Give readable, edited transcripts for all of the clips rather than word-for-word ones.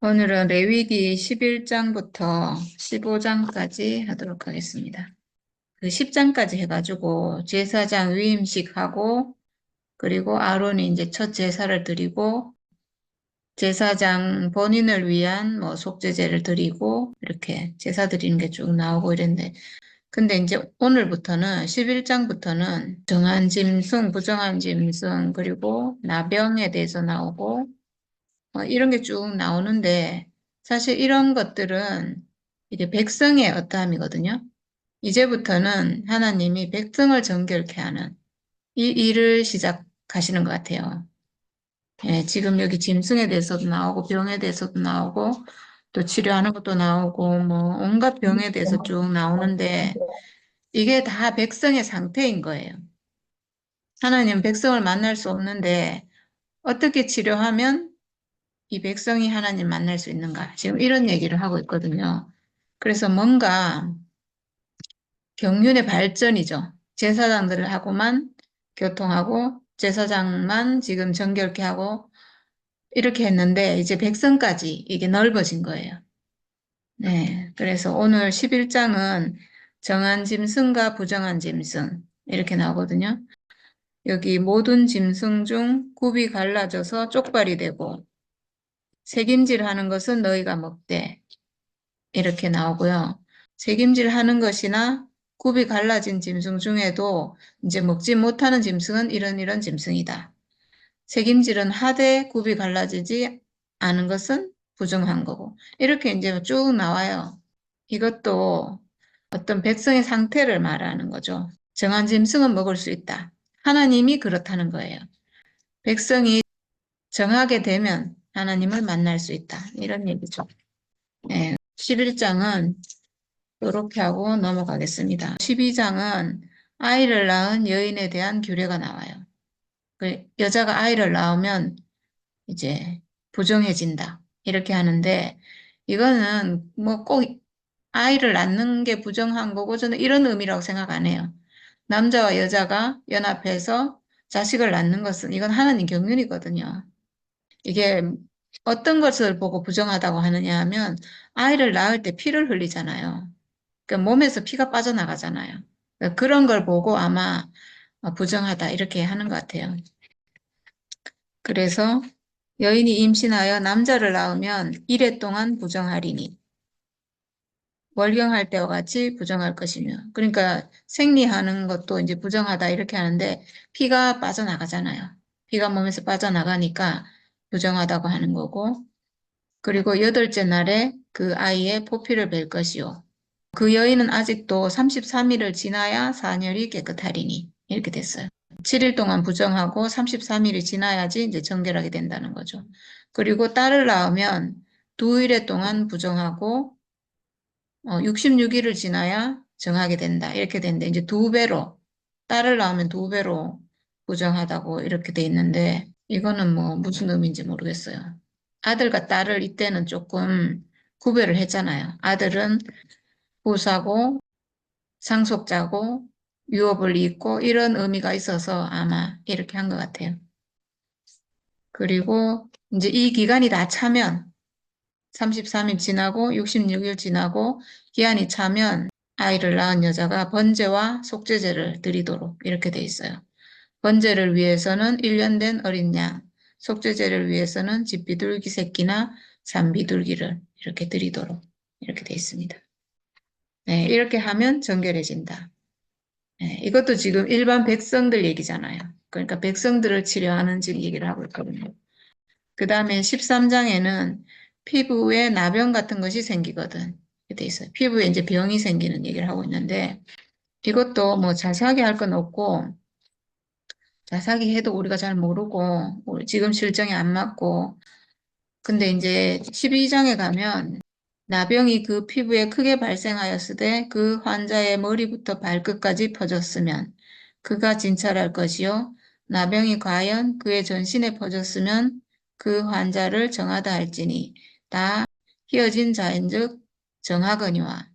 오늘은 레위기 11장부터 15장까지 하도록 하겠습니다. 그 10장까지 해가지고 제사장 위임식하고 그리고 아론이 이제 첫 제사를 드리고 제사장 본인을 위한 뭐 속죄제를 드리고 이렇게 제사 드리는 게 쭉 나오고 이랬는데 근데 이제 오늘부터는 11장부터는 정한 짐승, 부정한 짐승 그리고 나병에 대해서 나오고 이런 게 쭉 나오는데 사실 이런 것들은 이제 백성의 어떠함이거든요. 이제부터는 하나님이 백성을 정결케 하는 이 일을 시작하시는 것 같아요. 예, 지금 여기 짐승에 대해서도 나오고 병에 대해서도 나오고 또 치료하는 것도 나오고 뭐 온갖 병에 대해서 쭉 나오는데 이게 다 백성의 상태인 거예요. 하나님은 백성을 만날 수 없는데 어떻게 치료하면 이 백성이 하나님 만날 수 있는가? 지금 이런 얘기를 하고 있거든요. 그래서 뭔가 경륜의 발전이죠. 제사장들을 하고만 교통하고 제사장만 지금 정결케 하고 이렇게 했는데 이제 백성까지 이게 넓어진 거예요. 네. 그래서 오늘 11장은 정한 짐승과 부정한 짐승 이렇게 나오거든요. 여기 모든 짐승 중 굽이 갈라져서 쪽발이 되고 새김질하는 것은 너희가 먹되 이렇게 나오고요. 책임질 하는 것이나 굽이 갈라진 짐승 중에도 이제 먹지 못하는 짐승은 이런 짐승이다. 책임질은 하되 굽이 갈라지지 않은 것은 부정한 거고. 이렇게 이제 쭉 나와요. 이것도 어떤 백성의 상태를 말하는 거죠. 정한 짐승은 먹을 수 있다. 하나님이 그렇다는 거예요. 백성이 정하게 되면 하나님을 만날 수 있다. 이런 얘기죠. 네, 11장은 이렇게 하고 넘어가겠습니다. 12장은 아이를 낳은 여인에 대한 규례가 나와요. 여자가 아이를 낳으면 이제 부정해진다. 이렇게 하는데 이거는 뭐 꼭 아이를 낳는 게 부정한 거고 저는 이런 의미라고 생각 안 해요. 남자와 여자가 연합해서 자식을 낳는 것은 이건 하나님 경륜이거든요. 이게 어떤 것을 보고 부정하다고 하느냐 하면 아이를 낳을 때 피를 흘리잖아요. 그러니까 몸에서 피가 빠져나가잖아요. 그러니까 그런 걸 보고 아마 부정하다 이렇게 하는 것 같아요. 그래서 여인이 임신하여 남자를 낳으면 이래 동안 부정하리니 월경할 때와 같이 부정할 것이며 그러니까 생리하는 것도 이제 부정하다 이렇게 하는데 피가 빠져나가잖아요. 피가 몸에서 빠져나가니까 부정하다고 하는 거고 그리고 여덟째 날에 그 아이의 포피를 벨 것이요. 그 여인은 아직도 33일을 지나야 사녀리 깨끗하리니 이렇게 됐어요. 7일 동안 부정하고 33일이 지나야지 이제 정결하게 된다는 거죠. 그리고 딸을 낳으면 2일 동안 부정하고 66일을 지나야 정하게 된다. 이렇게 되는데 이제 2배로 딸을 낳으면 2배로 부정하다고 이렇게 돼 있는데 이거는 뭐 무슨 의미인지 모르겠어요. 아들과 딸을 이때는 조금 구별을 했잖아요. 아들은 보사고 상속자고 유업을 잇고 이런 의미가 있어서 아마 이렇게 한 것 같아요. 그리고 이제 이 기간이 다 차면 33일 지나고 66일 지나고 기한이 차면 아이를 낳은 여자가 번제와 속죄제를 드리도록 이렇게 돼 있어요. 번제를 위해서는 1년 된 어린 양, 속죄제를 위해서는 집비둘기 새끼나 산비둘기를 이렇게 드리도록 이렇게 돼 있습니다. 네, 이렇게 하면 정결해진다. 네, 이것도 지금 일반 백성들 얘기잖아요. 그러니까 백성들을 치료하는 지금 얘기를 하고 있거든요. 그 다음에 13장에는 피부에 나병 같은 것이 생기거든. 이렇게 돼 있어요. 피부에 이제 병이 생기는 얘기를 하고 있는데 이것도 뭐 자세하게 할 건 없고 자세하게 해도 우리가 잘 모르고 지금 실정에 안 맞고 근데 이제 12장에 가면 나병이 그 피부에 크게 발생하였으되 그 환자의 머리부터 발끝까지 퍼졌으면 그가 진찰할 것이요 나병이 과연 그의 전신에 퍼졌으면 그 환자를 정하다 할지니 다 희어진 자인즉 정하거니와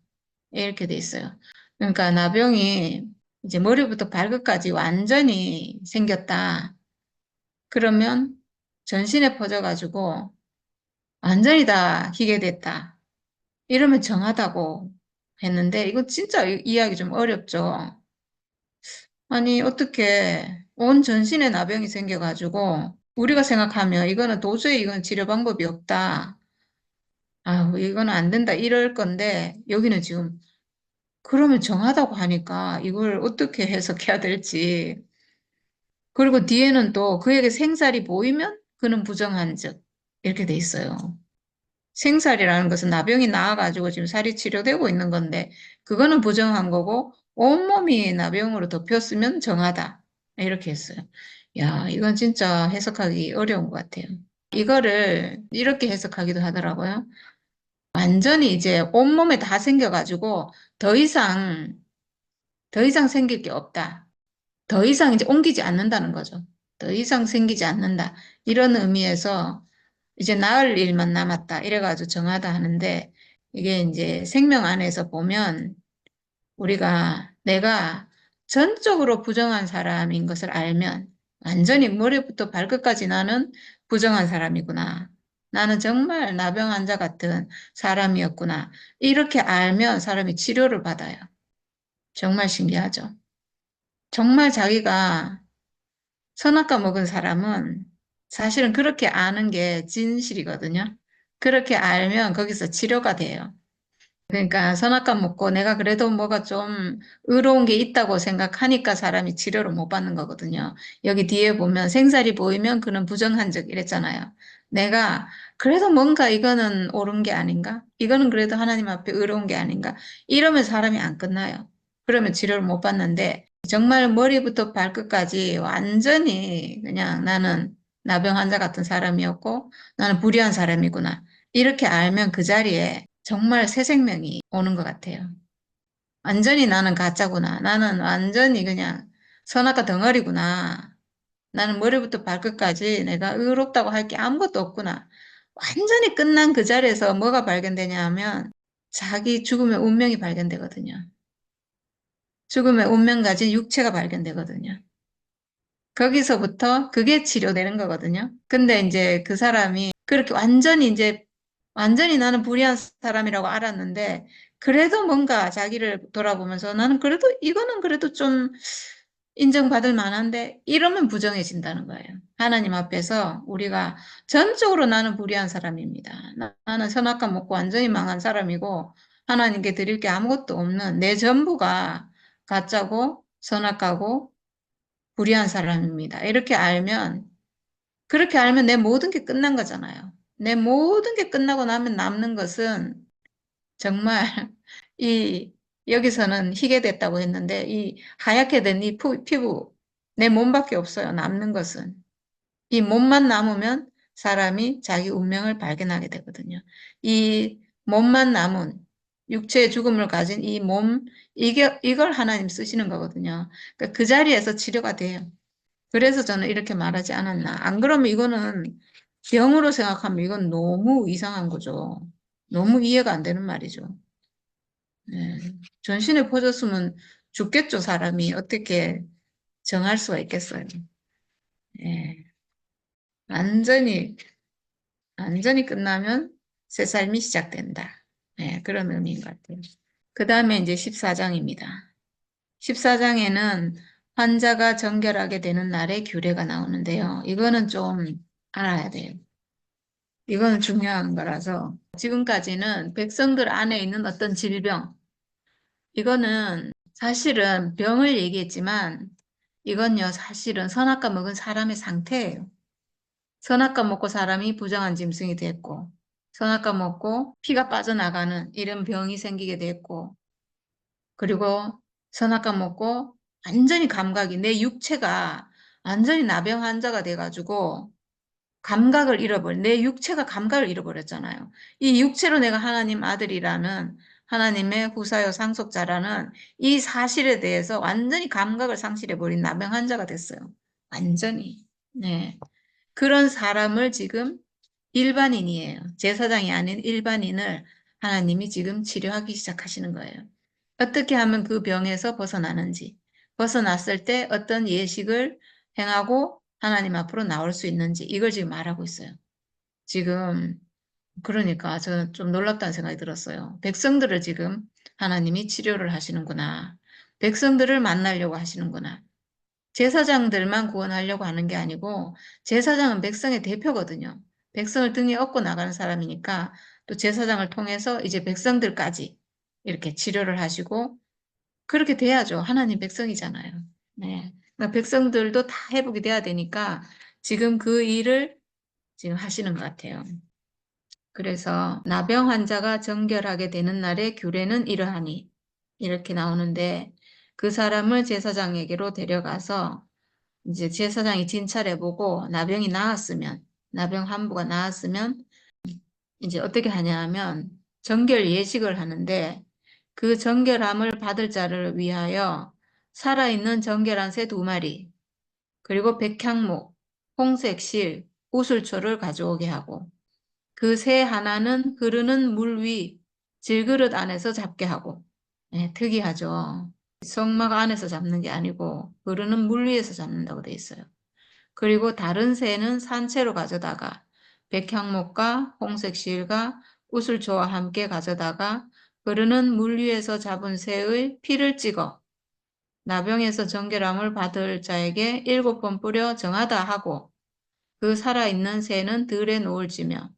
이렇게 돼 있어요. 그러니까 나병이 이제 머리부터 발끝까지 완전히 생겼다. 그러면 전신에 퍼져가지고 완전히 다 희게 됐다. 이러면 정하다고 했는데 이거 진짜 이해하기 좀 어렵죠. 아니 어떻게 온 전신에 나병이 생겨가지고 우리가 생각하면 이거는 도저히 이건 치료 방법이 없다. 아유 이거는 안 된다 이럴 건데 여기는 지금 그러면 정하다고 하니까 이걸 어떻게 해석해야 될지. 그리고 뒤에는 또 그에게 생살이 보이면 그는 부정한즉 이렇게 돼 있어요. 생살이라는 것은 나병이 나와가지고 지금 살이 치료되고 있는 건데 그거는 부정한 거고 온몸이 나병으로 덮였으면 정하다. 이렇게 했어요. 야, 이건 진짜 해석하기 어려운 것 같아요. 이거를 이렇게 해석하기도 하더라고요. 완전히 이제 온몸에 다 생겨가지고 더 이상, 더 이상 생길 게 없다. 더 이상 이제 옮기지 않는다는 거죠. 더 이상 생기지 않는다. 이런 의미에서 이제 나을 일만 남았다. 이래가지고 정하다 하는데 이게 이제 생명 안에서 보면 우리가 내가 전적으로 부정한 사람인 것을 알면 완전히 머리부터 발끝까지 나는 부정한 사람이구나. 나는 정말 나병 환자 같은 사람이었구나. 이렇게 알면 사람이 치료를 받아요. 정말 신기하죠. 정말 자기가 선악과 먹은 사람은 사실은 그렇게 아는 게 진실이거든요. 그렇게 알면 거기서 치료가 돼요. 그러니까 선악과 먹고 내가 그래도 뭐가 좀 의로운 게 있다고 생각하니까 사람이 치료를 못 받는 거거든요. 여기 뒤에 보면 생살이 보이면 그는 부정한 적 이랬잖아요. 내가 그래도 뭔가 이거는 옳은 게 아닌가? 이거는 그래도 하나님 앞에 의로운 게 아닌가? 이러면 사람이 안 끝나요. 그러면 치료를 못 받는데 정말 머리부터 발끝까지 완전히 그냥 나는 나병 환자 같은 사람이었고 나는 불의한 사람이구나. 이렇게 알면 그 자리에 정말 새 생명이 오는 것 같아요. 완전히 나는 가짜구나. 나는 완전히 그냥 선악과 덩어리구나. 나는 머리부터 발끝까지 내가 의롭다고 할 게 아무것도 없구나. 완전히 끝난 그 자리에서 뭐가 발견되냐 하면 자기 죽음의 운명이 발견되거든요. 죽음의 운명 가진 육체가 발견되거든요. 거기서부터 그게 치료되는 거거든요. 근데 이제 그 사람이 그렇게 완전히 이제 완전히 나는 불의한 사람이라고 알았는데 그래도 뭔가 자기를 돌아보면서 나는 그래도 이거는 그래도 좀 인정받을 만한데 이러면 부정해진다는 거예요. 하나님 앞에서 우리가 전적으로 나는 불의한 사람입니다. 나는 선악과 먹고 완전히 망한 사람이고 하나님께 드릴 게 아무것도 없는 내 전부가 가짜고 선악과고 불의한 사람입니다. 이렇게 알면, 그렇게 알면 내 모든 게 끝난 거잖아요. 내 모든 게 끝나고 나면 남는 것은 정말 이, 여기서는 희게 됐다고 했는데, 이 하얗게 된 이 피부, 내 몸밖에 없어요. 남는 것은. 이 몸만 남으면 사람이 자기 운명을 발견하게 되거든요. 이 몸만 남은 육체의 죽음을 가진 이 몸, 이걸 하나님 쓰시는 거거든요. 그러니까 그 자리에서 치료가 돼요. 그래서 저는 이렇게 말하지 않았나. 안 그러면 이거는 병으로 생각하면 이건 너무 이상한 거죠. 너무 이해가 안 되는 말이죠. 네. 전신에 퍼졌으면 죽겠죠, 사람이. 어떻게 정할 수가 있겠어요. 네. 완전히, 완전히 끝나면 새 삶이 시작된다. 네, 그런 의미인 것 같아요. 그 다음에 이제 14장입니다. 14장에는 환자가 정결하게 되는 날의 규례가 나오는데요. 이거는 좀 알아야 돼요. 이거는 중요한 거라서 지금까지는 백성들 안에 있는 어떤 질병, 이거는 사실은 병을 얘기했지만 이건요 사실은 선악과 먹은 사람의 상태예요. 선악과 먹고 사람이 부정한 짐승이 됐고 선악과 먹고 피가 빠져나가는 이런 병이 생기게 됐고 그리고 선악과 먹고 완전히 감각이 내 육체가 완전히 나병 환자가 돼가지고 감각을 잃어버린 내 육체가 감각을 잃어버렸잖아요. 이 육체로 내가 하나님 아들이라는 하나님의 후사요 상속자라는 이 사실에 대해서 완전히 감각을 상실해버린 나병 환자가 됐어요. 완전히. 네. 그런 사람을 지금 일반인이에요. 제사장이 아닌 일반인을 하나님이 지금 치료하기 시작하시는 거예요. 어떻게 하면 그 병에서 벗어나는지, 벗어났을 때 어떤 예식을 행하고 하나님 앞으로 나올 수 있는지 이걸 지금 말하고 있어요. 지금 그러니까 저는 좀 놀랍다는 생각이 들었어요. 백성들을 지금 하나님이 치료를 하시는구나. 백성들을 만나려고 하시는구나. 제사장들만 구원하려고 하는 게 아니고 제사장은 백성의 대표거든요. 백성을 등에 업고 나가는 사람이니까 또 제사장을 통해서 이제 백성들까지 이렇게 치료를 하시고 그렇게 돼야죠. 하나님 백성이잖아요. 네. 그러니까 백성들도 다 회복이 돼야 되니까 지금 그 일을 지금 하시는 것 같아요. 그래서 나병 환자가 정결하게 되는 날의 규례는 이러하니 이렇게 나오는데 그 사람을 제사장에게로 데려가서 이제 제사장이 진찰해보고 나병이 나았으면 나병 환부가 나았으면 이제 어떻게 하냐 하면 정결 예식을 하는데 그 정결함을 받을 자를 위하여 살아있는 정결한 새 2마리 그리고 백향목, 홍색 실, 우슬초를 가져오게 하고 그 새 하나는 흐르는 물 위 질그릇 안에서 잡게 하고 네, 특이하죠. 성막 안에서 잡는 게 아니고 흐르는 물 위에서 잡는다고 돼 있어요. 그리고 다른 새는 산채로 가져다가 백향목과 홍색 실과 우슬초와 함께 가져다가 흐르는 물 위에서 잡은 새의 피를 찍어 나병에서 정결함을 받을 자에게 7번 뿌려 정하다 하고 그 살아있는 새는 들에 놓을지며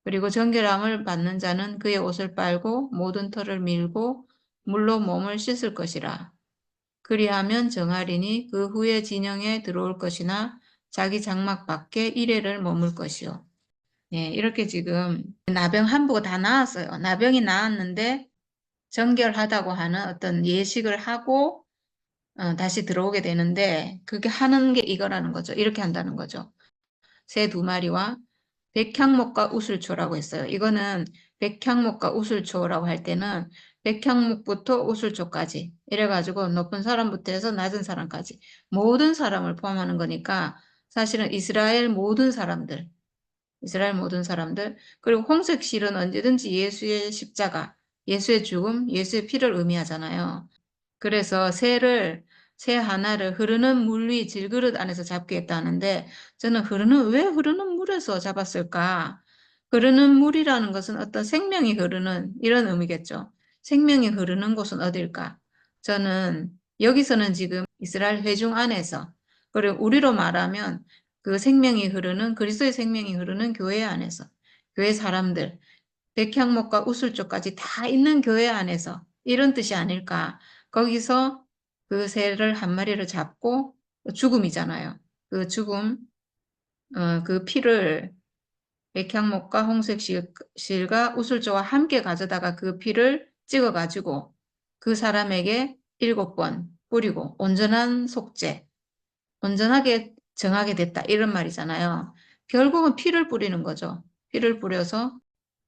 그리고 정결함을 받는 자는 그의 옷을 빨고 모든 털을 밀고 물로 몸을 씻을 것이라. 그리하면 정하리니 그 후에 진영에 들어올 것이나 자기 장막 밖에 이래를 머물 것이요. 네, 이렇게 지금 나병 한부가 다 나았어요. 나병이 나았는데 정결하다고 하는 어떤 예식을 하고 다시 들어오게 되는데 그게 하는 게 이거라는 거죠. 이렇게 한다는 거죠. 새 2마리와 백향목과 우슬초라고 했어요. 이거는 백향목과 우슬초라고 할 때는 백향목부터 우슬초까지 이래가지고 높은 사람부터 해서 낮은 사람까지 모든 사람을 포함하는 거니까 사실은 이스라엘 모든 사람들 그리고 홍색 실은 언제든지 예수의 십자가, 예수의 죽음, 예수의 피를 의미하잖아요. 그래서 새 하나를 흐르는 물 위 질그릇 안에서 잡겠다는데 저는 왜 흐르는 물에서 잡았을까? 흐르는 물이라는 것은 어떤 생명이 흐르는 이런 의미겠죠. 생명이 흐르는 곳은 어딜까? 저는 여기서는 지금 이스라엘 회중 안에서 그리고 우리로 말하면 그 생명이 흐르는 그리스도의 생명이 흐르는 교회 안에서 교회 사람들 백향목과 우슬초까지 다 있는 교회 안에서 이런 뜻이 아닐까. 거기서 그 새를 한 마리를 잡고 죽음이잖아요. 그 죽음, 그 피를 백향목과 홍색 실과 우슬초와 함께 가져다가 그 피를 찍어가지고 그 사람에게 7번 뿌리고 온전한 속죄, 온전하게 정하게 됐다. 이런 말이잖아요. 결국은 피를 뿌리는 거죠. 피를 뿌려서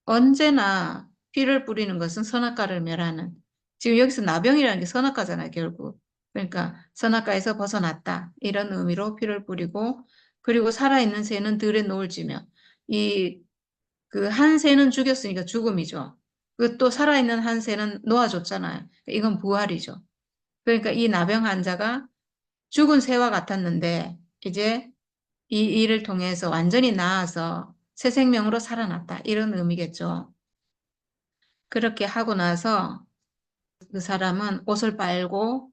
언제나 피를 뿌리는 것은 선악과를 멸하는. 지금 여기서 나병이라는 게 선악과잖아요, 결국. 그러니까 선악과에서 벗어났다. 이런 의미로 피를 뿌리고 그리고 살아있는 새는 들에 놓을지며 이 그 한 새는 죽였으니까 죽음이죠. 그 또 살아있는 한 새는 놓아줬잖아요. 이건 부활이죠. 그러니까 이 나병 환자가 죽은 새와 같았는데 이제 이 일을 통해서 완전히 나아서 새 생명으로 살아났다. 이런 의미겠죠. 그렇게 하고 나서 그 사람은 옷을 빨고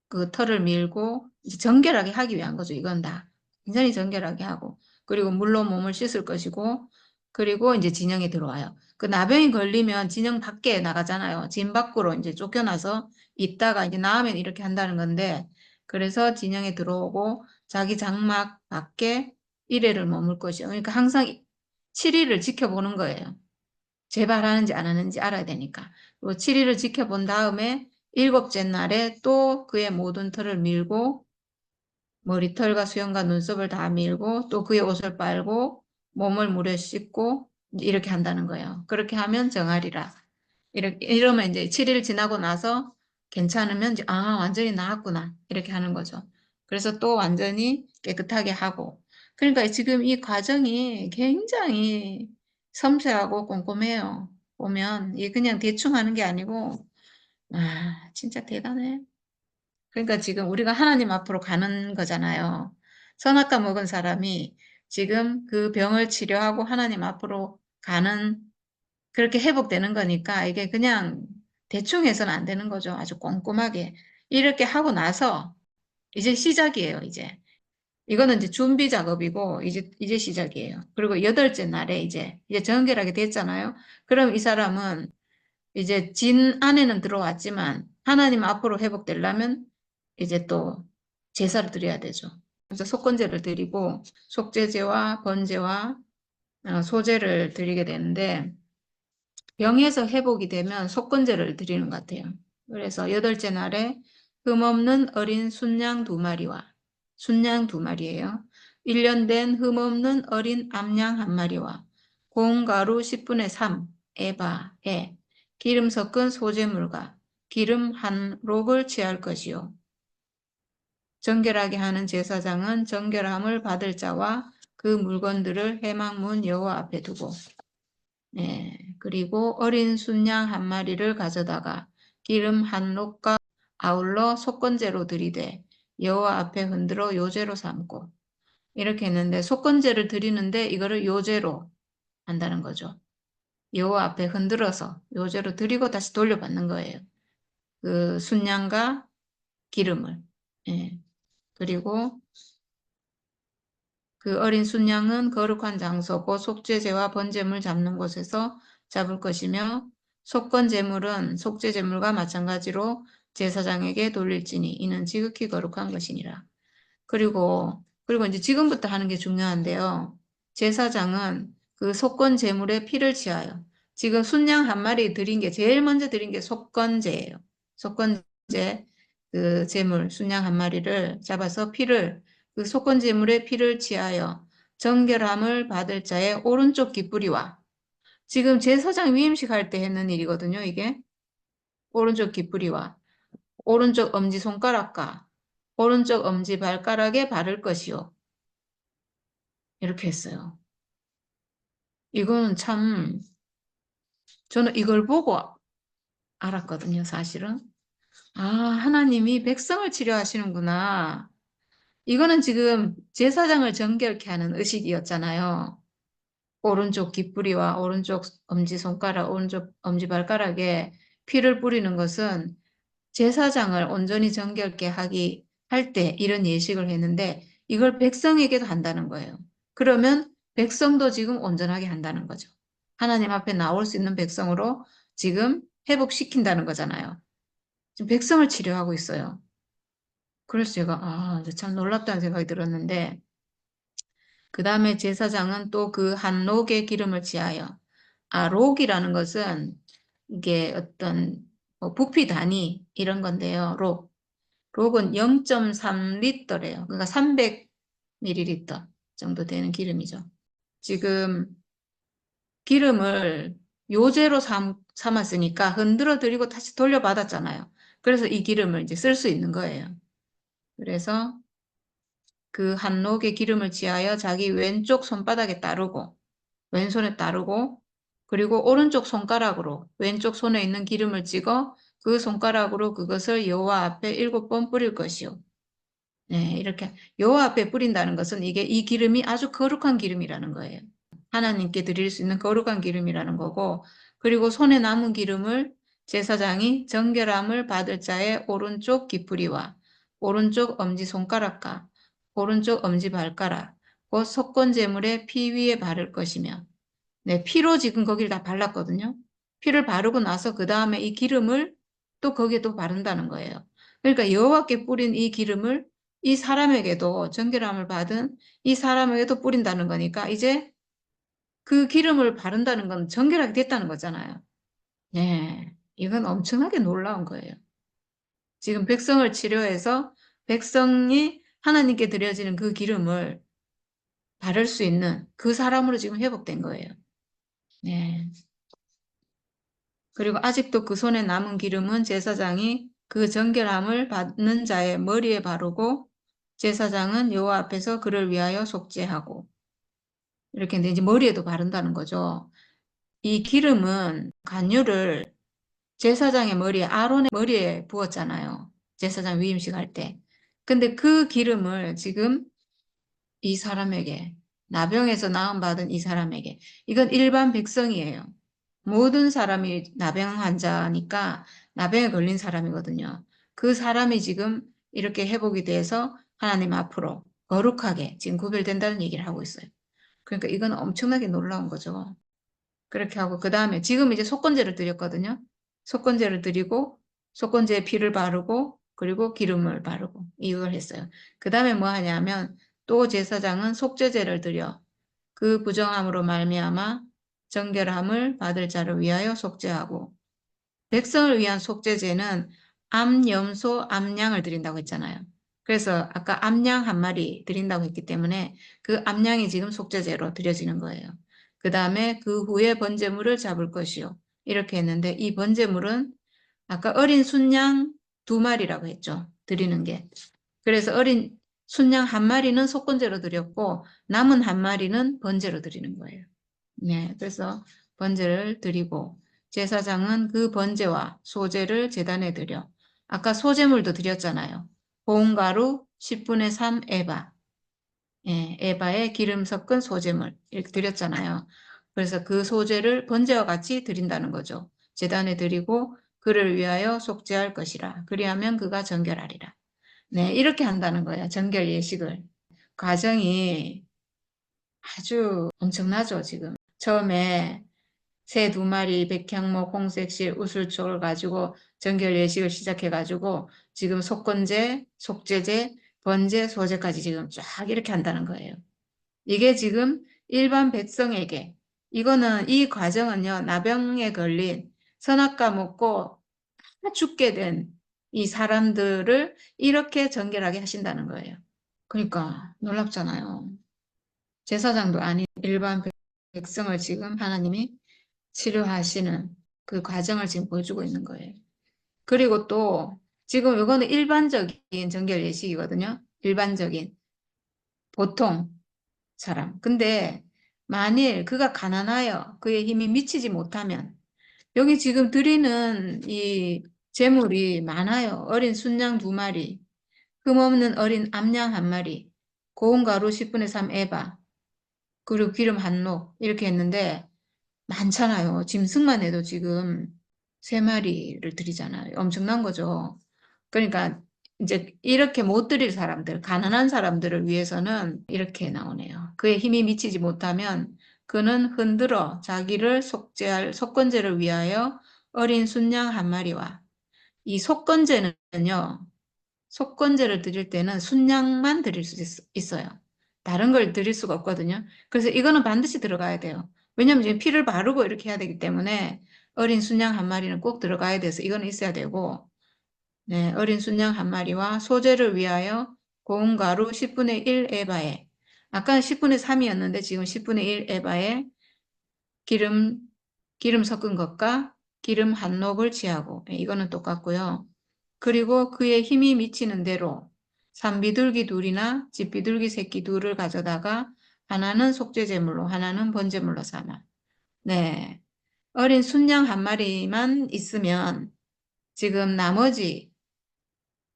그 털을 밀고 이제 정결하게 하기 위한 거죠. 이건 다. 굉장히 정결하게 하고. 그리고 물로 몸을 씻을 것이고, 그리고 이제 진영에 들어와요. 그 나병이 걸리면 진영 밖에 나가잖아요. 진 밖으로 이제 쫓겨나서 있다가 이제 나으면 이렇게 한다는 건데, 그래서 진영에 들어오고 자기 장막 밖에 일회를 머물 것이요. 그러니까 항상 7일을 지켜보는 거예요. 재발하는지 안 하는지 알아야 되니까. 그리고 7일을 지켜본 다음에 일곱째 날에 또 그의 모든 털을 밀고 머리털과 수염과 눈썹을 다 밀고 또 그의 옷을 빨고 몸을 물에 씻고 이렇게 한다는 거예요. 그렇게 하면 정하리라. 이러면 이제 7일 지나고 나서 괜찮으면 이제 완전히 나았구나. 이렇게 하는 거죠. 그래서 또 완전히 깨끗하게 하고. 그러니까 지금 이 과정이 굉장히 섬세하고 꼼꼼해요. 보면 이 그냥 대충 하는 게 아니고 진짜 대단해. 그러니까 지금 우리가 하나님 앞으로 가는 거잖아요. 선악과 먹은 사람이 지금 그 병을 치료하고 하나님 앞으로 가는 그렇게 회복되는 거니까 이게 그냥 대충 해서는 안 되는 거죠. 아주 꼼꼼하게. 이렇게 하고 나서 이제 시작이에요, 이제. 이거는 이제 준비 작업이고, 이제 시작이에요. 그리고 여덟째 날에 이제 정결하게 됐잖아요. 그럼 이 사람은 이제 진 안에는 들어왔지만 하나님 앞으로 회복되려면 이제 또 제사를 드려야 되죠. 그래서 속건제를 드리고 속죄제와 번제와 소제를 드리게 되는데 병에서 회복이 되면 속건제를 드리는 것 같아요. 그래서 여덟째 날에 흠없는 어린 순양 2마리와 순양 2마리예요. 1년 된 흠없는 어린 암양 1마리와 고운 가루 10분의 3 에바에 기름 섞은 소재물과 기름 한 록을 취할 것이요. 정결하게 하는 제사장은 정결함을 받을 자와 그 물건들을 회막문 여호와 앞에 두고 네, 그리고 어린 순양 1마리를 가져다가 기름 한 록과 아울러 속건제로 들이되 여호와 앞에 흔들어 요제로 삼고 이렇게 했는데 속건제를 드리는데 이거를 요제로 한다는 거죠. 여호와 앞에 흔들어서 요제로 드리고 다시 돌려받는 거예요. 그 순양과 기름을. 예. 그리고 그 어린 순양은 거룩한 장소 곧 속죄제와 번제물 잡는 곳에서 잡을 것이며 속건제물은 속죄제물과 마찬가지로 제사장에게 돌릴지니 이는 지극히 거룩한 것이니라. 그리고 이제 지금부터 하는 게 중요한데요. 제사장은 그 속건제물의 피를 취하여 지금 순양 1마리 드린 게 제일 먼저 드린 게 속건제예요. 속건제 그 제물 순양 1마리를 잡아서 피를 그 속건제물의 피를 취하여 정결함을 받을 자의 오른쪽 깃뿌리와 지금 제사장 위임식 할 때 했는 일이거든요. 이게 오른쪽 깃뿌리와 오른쪽 엄지손가락과 오른쪽 엄지발가락에 바를 것이요. 이렇게 했어요. 이거는 참 저는 이걸 보고 알았거든요. 사실은. 아, 하나님이 백성을 치료하시는구나. 이거는 지금 제사장을 정결케 하는 의식이었잖아요. 오른쪽 깃뿌리와 오른쪽 엄지손가락, 오른쪽 엄지발가락에 피를 뿌리는 것은 제사장을 온전히 정결케 하기 할 때 이런 예식을 했는데 이걸 백성에게도 한다는 거예요. 그러면 백성도 지금 온전하게 한다는 거죠. 하나님 앞에 나올 수 있는 백성으로 지금 회복시킨다는 거잖아요. 지금 백성을 치료하고 있어요. 그래서 제가 참 놀랍다는 생각이 들었는데 그 다음에 제사장은 또 그 한 록의 기름을 취하여 록이라는 것은 이게 어떤 뭐 부피 단위 이런 건데요. 록은 0.3리터래요. 그러니까 300ml 정도 되는 기름이죠. 지금 기름을 요제로 삼았으니까 흔들어 드리고 다시 돌려받았잖아요. 그래서 이 기름을 이제 쓸 수 있는 거예요. 그래서 그 한록의 기름을 취하여 자기 왼쪽 손바닥에 따르고 왼손에 따르고 그리고 오른쪽 손가락으로 왼쪽 손에 있는 기름을 찍어 그 손가락으로 그것을 여호와 앞에 7번 뿌릴 것이요. 네, 이렇게 여호와 앞에 뿌린다는 것은 이게 이 기름이 아주 거룩한 기름이라는 거예요. 하나님께 드릴 수 있는 거룩한 기름이라는 거고 그리고 손에 남은 기름을 제사장이 정결함을 받을 자의 오른쪽 깃뿌리와 오른쪽 엄지손가락과 오른쪽 엄지발가락 곧 속건제물의 피 위에 바를 것이며 네, 피로 지금 거기를 다 발랐거든요. 피를 바르고 나서 그 다음에 이 기름을 또 거기에 또 바른다는 거예요. 그러니까 여호와께 뿌린 이 기름을 이 사람에게도 정결함을 받은 이 사람에게도 뿌린다는 거니까 이제 그 기름을 바른다는 건 정결하게 됐다는 거잖아요. 네, 이건 엄청나게 놀라운 거예요. 지금 백성을 치료해서 백성이 하나님께 드려지는 그 기름을 바를 수 있는 그 사람으로 지금 회복된 거예요. 네. 그리고 아직도 그 손에 남은 기름은 제사장이 그 정결함을 받는 자의 머리에 바르고 제사장은 여호와 앞에서 그를 위하여 속죄하고 이렇게 이제 머리에도 바른다는 거죠. 이 기름은 간유를 제사장의 머리에 아론의 머리에 부었잖아요. 제사장 위임식 할 때. 근데 그 기름을 지금 이 사람에게 나병에서 나음받은 이 사람에게. 이건 일반 백성이에요. 모든 사람이 나병 환자니까 나병에 걸린 사람이거든요. 그 사람이 지금 이렇게 회복이 돼서 하나님 앞으로 거룩하게 지금 구별된다는 얘기를 하고 있어요. 그러니까 이건 엄청나게 놀라운 거죠. 그렇게 하고 그 다음에 지금 이제 속건제를 드렸거든요. 속건제를 드리고 속건제에 피를 바르고 그리고 기름을 바르고 이걸 했어요. 그 다음에 뭐 하냐면 또 제사장은 속죄제를 드려 그 부정함으로 말미암아 정결함을 받을 자를 위하여 속죄하고 백성을 위한 속죄제는 암염소 암양을 드린다고 했잖아요. 그래서 아까 암양 한 마리 드린다고 했기 때문에 그 암양이 지금 속죄제로 드려지는 거예요. 그 다음에 그 후에 번제물을 잡을 것이요. 이렇게 했는데 이 번제물은 아까 어린 순양 2마리라고 했죠. 드리는 게. 그래서 어린 순양 한 마리는 속건제로 드렸고 남은 한 마리는 번제로 드리는 거예요. 네, 그래서 번제를 드리고 제사장은 그 번제와 소제를 제단에 드려. 아까 소제물도 드렸잖아요. 고운가루 10분의 3 에바. 예, 에바에 기름 섞은 소제물 이렇게 드렸잖아요. 그래서 그 소제를 번제와 같이 드린다는 거죠. 제단에 드리고 그를 위하여 속죄할 것이라. 그리하면 그가 정결하리라. 네, 이렇게 한다는 거예요. 정결 예식을. 과정이 아주 엄청나죠, 지금. 처음에 새 2마리, 백향목, 홍색실, 우슬초를 가지고 정결 예식을 시작해가지고 지금 속건제, 속죄제, 번제, 소제까지 지금 쫙 이렇게 한다는 거예요. 이게 지금 일반 백성에게 이거는 이 과정은요, 나병에 걸린 선악과 먹고 다 죽게 된 이 사람들을 이렇게 정결하게 하신다는 거예요. 그러니까 놀랍잖아요. 제사장도 아닌 일반 백성을 지금 하나님이 치료하시는 그 과정을 지금 보여주고 있는 거예요. 그리고 또 지금 이거는 일반적인 정결 예식이거든요. 일반적인 보통 사람. 근데 만일 그가 가난하여 그의 힘이 미치지 못하면 여기 지금 드리는 이 재물이 많아요. 어린 순양 2마리, 흠없는 어린 암양 1마리, 고운 가루 10분의 3 에바, 그리고 기름 한 녹 이렇게 했는데 많잖아요. 짐승만 해도 지금 3마리를 드리잖아요. 엄청난 거죠. 그러니까 이제 이렇게 못 드릴 사람들, 가난한 사람들을 위해서는 이렇게 나오네요. 그의 힘이 미치지 못하면 그는 흔들어 자기를 속죄할 속건제를 위하여 어린 순양 1마리와 이 속건제는요. 속건제를 드릴 때는 순양만 드릴 수 있어요. 다른 걸 드릴 수가 없거든요. 그래서 이거는 반드시 들어가야 돼요. 왜냐면 이제 피를 바르고 이렇게 해야 되기 때문에 어린 순양 1마리는 꼭 들어가야 돼서 이거는 있어야 되고, 네, 어린 순양 1마리와 소제를 위하여 고운 가루 10분의 1 에바에, 아까 10분의 3이었는데 지금 10분의 1 에바에 기름, 기름 섞은 것과 기름 한 녹을 취하고, 네, 이거는 똑같고요. 그리고 그의 힘이 미치는 대로 산비둘기 2이나 집비둘기 새끼 2를 가져다가 하나는 속죄제물로 하나는 번제물로 삼아. 네. 어린 순양 1마리만 있으면 지금 나머지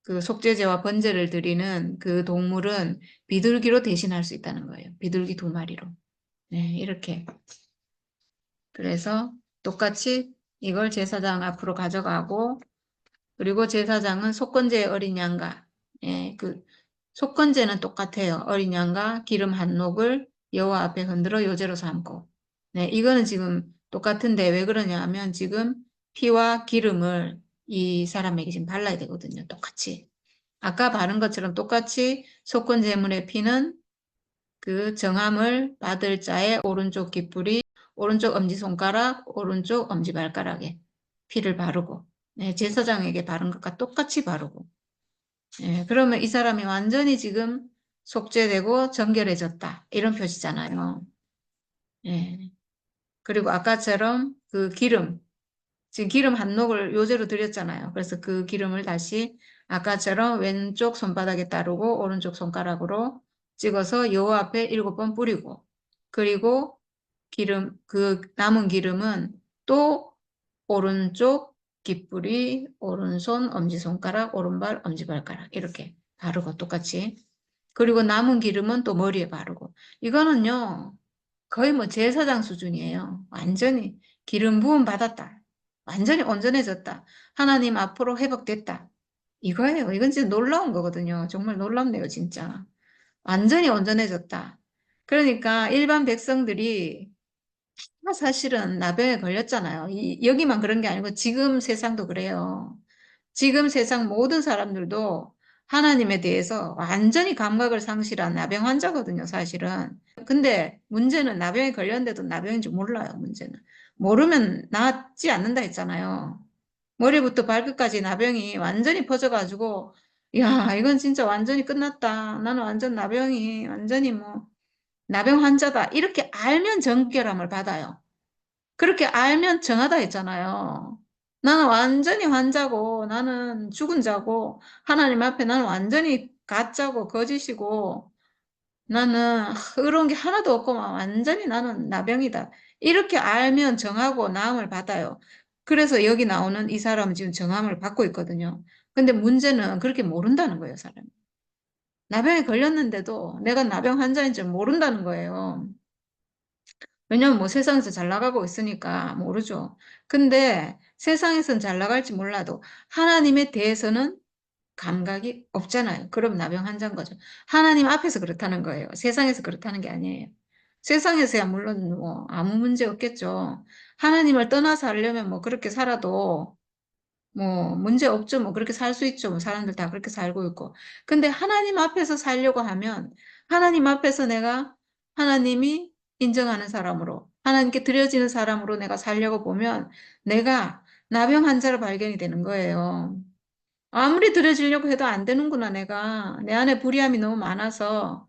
그 속죄제와 번제를 드리는 그 동물은 비둘기로 대신할 수 있다는 거예요. 비둘기 2마리로. 네, 이렇게. 그래서 똑같이 이걸 제사장 앞으로 가져가고 그리고 제사장은 속건제의 어린 양과 그 속건제는 똑같아요. 어린 양과 기름 한 녹을 여호와 앞에 흔들어 요제로 삼고 네, 이거는 지금 똑같은데 왜 그러냐 하면 지금 피와 기름을 이 사람에게 지금 발라야 되거든요. 똑같이. 아까 바른 것처럼 똑같이 속건제물의 피는 그 정함을 받을 자의 오른쪽 깃불이 오른쪽 엄지손가락, 오른쪽 엄지발가락에 피를 바르고 네, 제사장에게 바른 것과 똑같이 바르고 네, 그러면 이 사람이 완전히 지금 속죄되고 정결해졌다 이런 표시잖아요. 네. 그리고 아까처럼 그 기름 지금 기름 한 녹을 요제로 드렸잖아요. 그래서 그 기름을 다시 아까처럼 왼쪽 손바닥에 따르고 오른쪽 손가락으로 찍어서 여호와 앞에 7번 뿌리고 그리고 기름 그 남은 기름은 또 오른쪽 깃뿌리, 오른손, 엄지손가락, 오른발, 엄지발가락 이렇게 바르고 똑같이 그리고 남은 기름은 또 머리에 바르고. 이거는요, 거의 뭐 제사장 수준이에요. 완전히 기름 부음 받았다. 완전히 온전해졌다. 하나님 앞으로 회복됐다. 이거예요. 이건 진짜 놀라운 거거든요. 정말 놀랍네요, 진짜. 완전히 온전해졌다. 그러니까 일반 백성들이 다 사실은 나병에 걸렸잖아요. 여기만 그런 게 아니고 지금 세상도 그래요. 지금 세상 모든 사람들도 하나님에 대해서 완전히 감각을 상실한 나병 환자거든요, 사실은. 근데 문제는 나병에 걸렸는데도 나병인 줄 몰라요, 문제는. 모르면 낫지 않는다 했잖아요. 머리부터 발끝까지 나병이 완전히 퍼져가지고, 야, 이건 진짜 완전히 끝났다. 나는 완전 나병이, 완전히 뭐, 나병 환자다. 이렇게 알면 정결함을 받아요. 그렇게 알면 정하다 했잖아요. 나는 완전히 환자고, 나는 죽은 자고, 하나님 앞에 나는 완전히 가짜고, 거짓이고, 나는 의로운 게 하나도 없고만 완전히 나는 나병이다. 이렇게 알면 정하고 나음을 받아요. 그래서 여기 나오는 이 사람은 지금 정함을 받고 있거든요. 근데 문제는 그렇게 모른다는 거예요, 사람이. 나병에 걸렸는데도 내가 나병 환자인 줄 모른다는 거예요. 왜냐면 뭐 세상에서 잘 나가고 있으니까 모르죠. 근데 세상에선 잘 나갈지 몰라도 하나님에 대해서는 감각이 없잖아요. 그럼 나병 환자인 거죠. 하나님 앞에서 그렇다는 거예요. 세상에서 그렇다는 게 아니에요. 세상에서야 물론 뭐 아무 문제 없겠죠. 하나님을 떠나서 하려면 뭐 그렇게 살아도 뭐 문제 없죠. 뭐 그렇게 살 수 있죠. 뭐 사람들 다 그렇게 살고 있고. 근데 하나님 앞에서 살려고 하면 하나님 앞에서 내가 하나님이 인정하는 사람으로 하나님께 드려지는 사람으로 내가 살려고 보면 내가 나병 환자로 발견이 되는 거예요. 아무리 들여지려고 해도 안 되는구나, 내가. 내 안에 불의함이 너무 많아서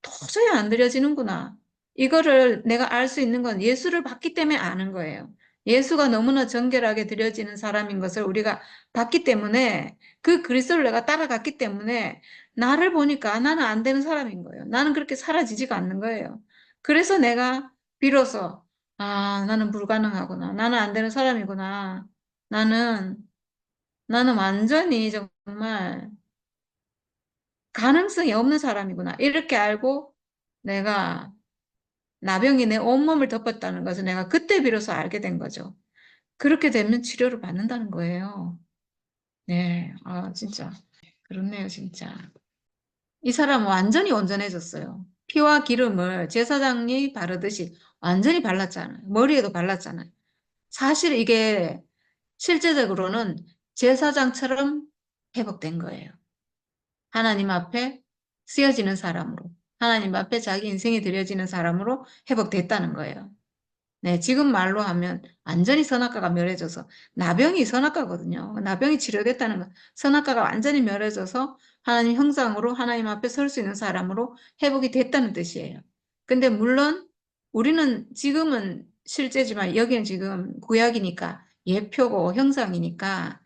도저히 안 들여지는구나. 이거를 내가 알 수 있는 건 예수를 봤기 때문에 아는 거예요. 예수가 너무나 정결하게 드려지는 사람인 것을 우리가 봤기 때문에 그 그리스도를 내가 따라갔기 때문에 나를 보니까 나는 안 되는 사람인 거예요. 나는 그렇게 사라지지가 않는 거예요. 그래서 내가 비로소 아, 나는 불가능하구나. 나는 안 되는 사람이구나. 나는 나는 완전히 정말 가능성이 없는 사람이구나. 이렇게 알고 내가 나병이 내 온몸을 덮었다는 것을 내가 그때 비로소 알게 된 거죠. 그렇게 되면 치료를 받는다는 거예요. 네, 아, 진짜. 그렇네요, 진짜. 이 사람은 완전히 온전해졌어요. 피와 기름을 제사장이 바르듯이 완전히 발랐잖아요. 머리에도 발랐잖아요. 사실 이게 실제적으로는 제사장처럼 회복된 거예요. 하나님 앞에 쓰여지는 사람으로, 하나님 앞에 자기 인생이 드려지는 사람으로 회복됐다는 거예요. 네, 지금 말로 하면 완전히 선악과가 멸해져서 나병이 선악과거든요. 나병이 치료됐다는 건 선악과가 완전히 멸해져서 하나님 형상으로 하나님 앞에 설 수 있는 사람으로 회복이 됐다는 뜻이에요. 근데 물론 우리는 지금은 실제지만 여기는 지금 구약이니까 예표고 형상이니까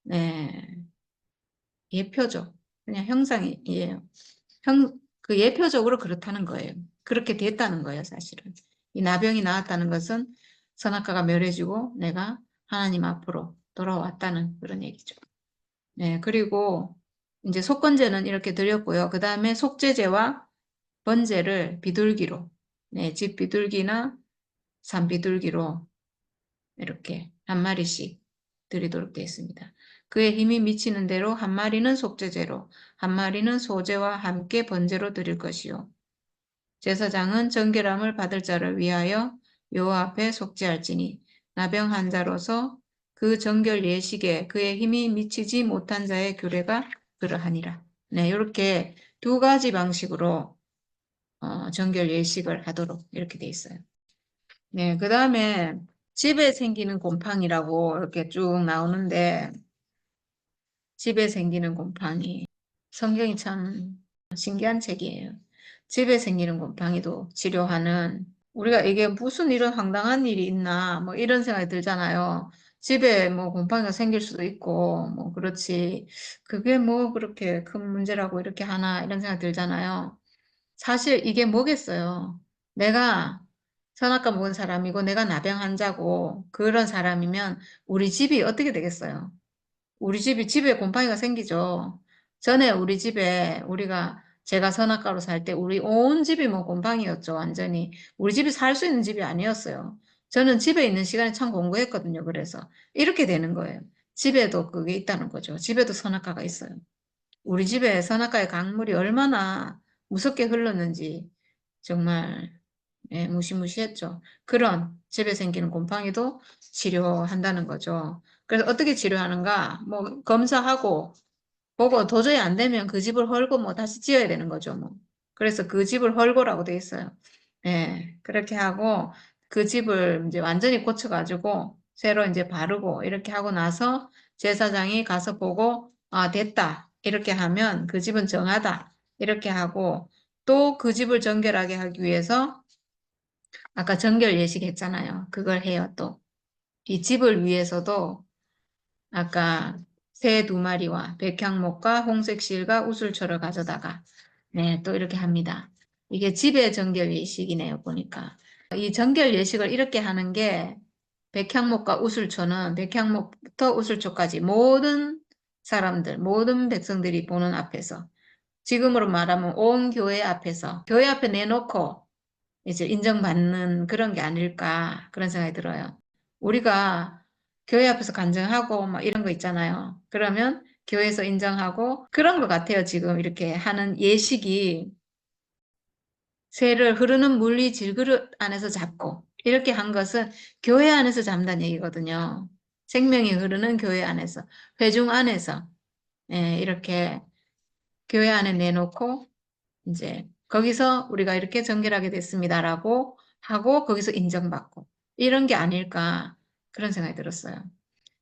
네, 예표죠. 그냥 형상이에요. 그 예표적으로 그렇다는 거예요. 그렇게 됐다는 거예요, 사실은. 이 나병이 나왔다는 것은 선악과가 멸해지고 내가 하나님 앞으로 돌아왔다는 그런 얘기죠. 네, 그리고 이제 속건제는 이렇게 드렸고요. 그 다음에 속죄제와 번제를 비둘기로, 네, 집 비둘기나 산 비둘기로 이렇게 한 마리씩 드리도록 되어 있습니다. 그의 힘이 미치는 대로 한 마리는 속죄제로, 한 마리는 소제와 함께 번제로 드릴 것이요. 제사장은 정결함을 받을 자를 위하여 여호와 앞에 속죄할지니 나병 환자로서 그 정결 예식에 그의 힘이 미치지 못한 자의 규례가 그러하니라. 네, 이렇게 두 가지 방식으로 정결 예식을 하도록 이렇게 돼 있어요. 네, 그 다음에 집에 생기는 곰팡이라고 이렇게 쭉 나오는데 집에 생기는 곰팡이. 성경이 참 신기한 책이에요. 집에 생기는 곰팡이도 치료하는 우리가 이게 무슨 이런 황당한 일이 있나 뭐 이런 생각이 들잖아요. 집에 뭐 곰팡이가 생길 수도 있고 뭐 그렇지 그게 뭐 그렇게 큰 문제라고 이렇게 하나 이런 생각이 들잖아요. 사실 이게 뭐겠어요. 내가 선악과 먹은 사람이고 내가 나병 환자고 그런 사람이면 우리 집이 어떻게 되겠어요? 우리 집에 곰팡이가 생기죠. 전에 우리 집에 우리가 제가 선악가로 살 때 우리 온 집이 뭐 곰팡이였죠. 완전히. 우리 집이 살 수 있는 집이 아니었어요. 저는 집에 있는 시간에 참 공부했거든요. 그래서 이렇게 되는 거예요. 집에도 그게 있다는 거죠. 집에도 선악가가 있어요. 우리 집에 선악가의 강물이 얼마나 무섭게 흘렀는지 정말 예, 무시무시했죠. 그런 집에 생기는 곰팡이도 치료한다는 거죠. 그래서 어떻게 치료하는가? 뭐 검사하고 보고 도저히 안 되면 그 집을 헐고 뭐 다시 지어야 되는 거죠, 뭐. 그래서 그 집을 헐고라고 돼 있어요. 예, 그렇게 하고 그 집을 이제 완전히 고쳐가지고 새로 이제 바르고 이렇게 하고 나서 제사장이 가서 보고 아, 됐다. 이렇게 하면 그 집은 정하다. 이렇게 하고 또 그 집을 정결하게 하기 위해서 아까 정결 예식 했잖아요. 그걸 해요, 또. 이 집을 위해서도 아까 새 두 마리와 백향목과 홍색실과 우슬초를 가져다가 네, 또 이렇게 합니다. 이게 집의 정결 예식이네요, 보니까. 이 정결 예식을 이렇게 하는 게 백향목과 우슬초는 백향목부터 우슬초까지 모든 사람들, 모든 백성들이 보는 앞에서 지금으로 말하면 온 교회 앞에서 교회 앞에 내놓고 이제 인정받는 그런 게 아닐까 그런 생각이 들어요. 우리가 교회 앞에서 간증하고 막 이런 거 있잖아요. 그러면 교회에서 인정하고 그런 것 같아요. 지금 이렇게 하는 예식이 새를 흐르는 물리 질그릇 안에서 잡고 이렇게 한 것은 교회 안에서 잡는다는 얘기거든요. 생명이 흐르는 교회 안에서 회중 안에서 예, 이렇게 교회 안에 내놓고 이제 거기서 우리가 이렇게 정결하게 됐습니다라고 하고 거기서 인정받고 이런 게 아닐까 그런 생각이 들었어요.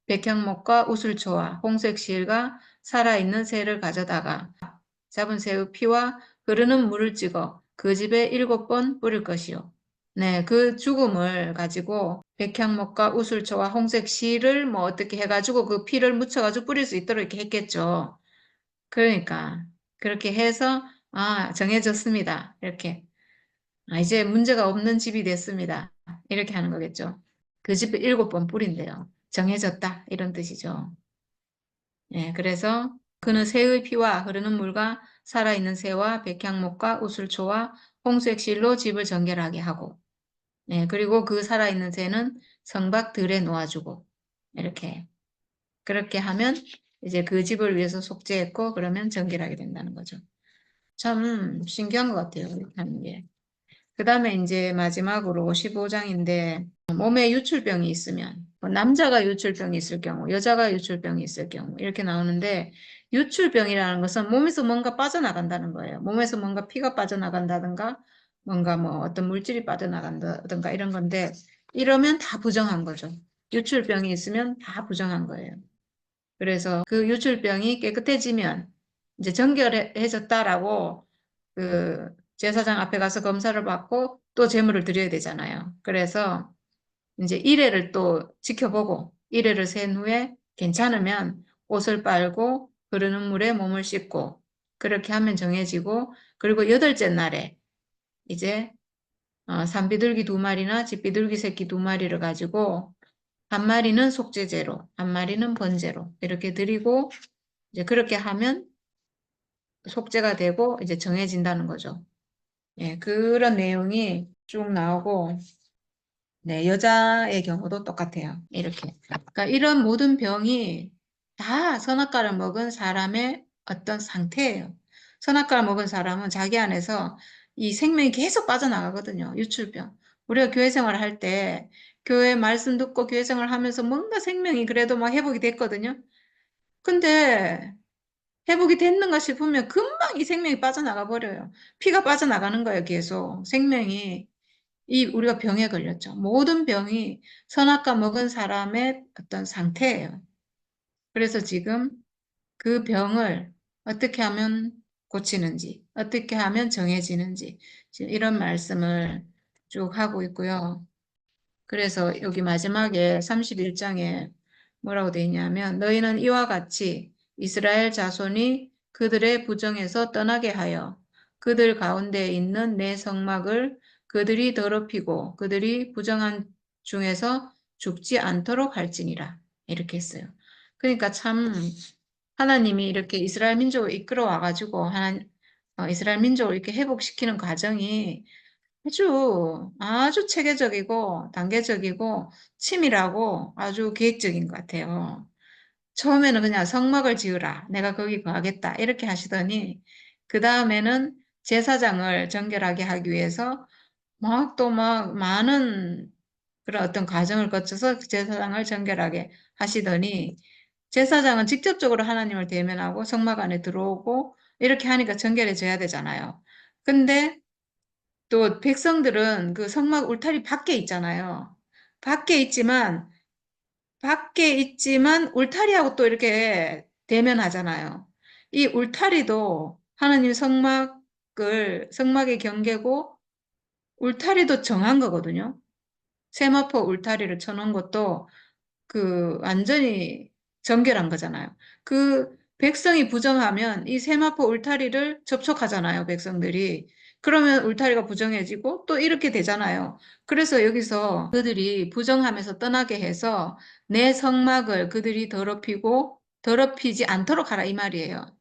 백향목과 우슬초와 홍색실과 살아있는 새를 가져다가 잡은 새의 피와 흐르는 물을 찍어 그 집에 7번 뿌릴 것이요. 네, 그 죽음을 가지고 백향목과 우슬초와 홍색실을 뭐 어떻게 해가지고 그 피를 묻혀가지고 뿌릴 수 있도록 이렇게 했겠죠. 그러니까 그렇게 해서 아, 정해졌습니다. 이렇게. 아, 이제 문제가 없는 집이 됐습니다. 이렇게 하는 거겠죠. 그 집에 7번 뿌린대요. 정해졌다. 이런 뜻이죠. 예, 그래서 그는 새의 피와 흐르는 물과 살아있는 새와 백향목과 우슬초와 홍색실로 집을 정결하게 하고, 예, 그리고 그 살아있는 새는 성박 들에 놓아주고, 이렇게. 그렇게 하면 이제 그 집을 위해서 속죄했고, 그러면 정결하게 된다는 거죠. 참 신기한 것 같아요. 이렇게 하는 게. 그 다음에 이제 마지막으로 15장인데 몸에 유출병이 있으면 뭐 남자가 유출병이 있을 경우 여자가 유출병이 있을 경우 이렇게 나오는데 유출병이라는 것은 몸에서 뭔가 빠져나간다는 거예요. 몸에서 뭔가 피가 빠져나간다든가 뭔가 뭐 어떤 물질이 빠져나간다든가 이런 건데 이러면 다 부정한 거죠. 유출병이 있으면 다 부정한 거예요. 그래서 그 유출병이 깨끗해지면 이제 정결해졌다라고 그 제사장 앞에 가서 검사를 받고 또 제물을 드려야 되잖아요. 그래서 이제 이래를 또 지켜보고 이래를 센 후에 괜찮으면 옷을 빨고 흐르는 물에 몸을 씻고 그렇게 하면 정해지고 그리고 8째 날에 이제 산비둘기 2마리나 집비둘기 새끼 2마리를 가지고 한 마리는 속죄제로 한 마리는 번제로 이렇게 드리고 이제 그렇게 하면 속죄가 되고 이제 정해진다는 거죠. 예, 그런 내용이 쭉 나오고, 네, 여자의 경우도 똑같아요. 이렇게. 그러니까 이런 모든 병이 다 선악과를 먹은 사람의 어떤 상태예요. 선악과를 먹은 사람은 자기 안에서 이 생명이 계속 빠져나가거든요. 유출병. 우리가 교회 생활을 할 때, 교회 말씀 듣고 교회 생활을 하면서 뭔가 생명이 그래도 막 회복이 됐거든요. 근데 회복이 됐는가 싶으면 금방 이 생명이 빠져나가 버려요. 피가 빠져나가는 거예요, 계속. 생명이. 이 우리가 병에 걸렸죠. 모든 병이 선악과 먹은 사람의 어떤 상태예요. 그래서 지금 그 병을 어떻게 하면 고치는지, 어떻게 하면 정해지는지 지금 이런 말씀을 쭉 하고 있고요. 그래서 여기 마지막에 31장에 뭐라고 되어 있냐면 너희는 이와 같이 이스라엘 자손이 그들의 부정에서 떠나게 하여 그들 가운데 있는 내 성막을 그들이 더럽히고 그들이 부정한 중에서 죽지 않도록 할지니라 이렇게 했어요. 그러니까 참 하나님이 이렇게 이스라엘 민족을 이끌어 와가지고 이스라엘 민족을 이렇게 회복시키는 과정이 아주 체계적이고 단계적이고 치밀하고 아주 계획적인 것 같아요. 처음에는 그냥 성막을 지으라. 내가 거기 거하겠다. 이렇게 하시더니, 그 다음에는 제사장을 정결하게 하기 위해서 막 또 막 많은 그런 어떤 과정을 거쳐서 제사장을 정결하게 하시더니, 제사장은 직접적으로 하나님을 대면하고 성막 안에 들어오고 이렇게 하니까 정결해져야 되잖아요. 근데 또 백성들은 그 성막 울타리 밖에 있잖아요. 밖에 있지만 밖에 있지만 울타리하고 또 이렇게 대면하잖아요. 이 울타리도 하나님 성막의 경계고 울타리도 정한 거거든요. 세마포 울타리를 쳐놓은 것도 그 완전히 정결한 거잖아요. 그 백성이 부정하면 이 세마포 울타리를 접촉하잖아요, 백성들이. 그러면 울타리가 부정해지고 또 이렇게 되잖아요. 그래서 여기서 그들이 부정하면서 떠나게 해서 내 성막을 그들이 더럽히고 더럽히지 않도록 하라 이 말이에요.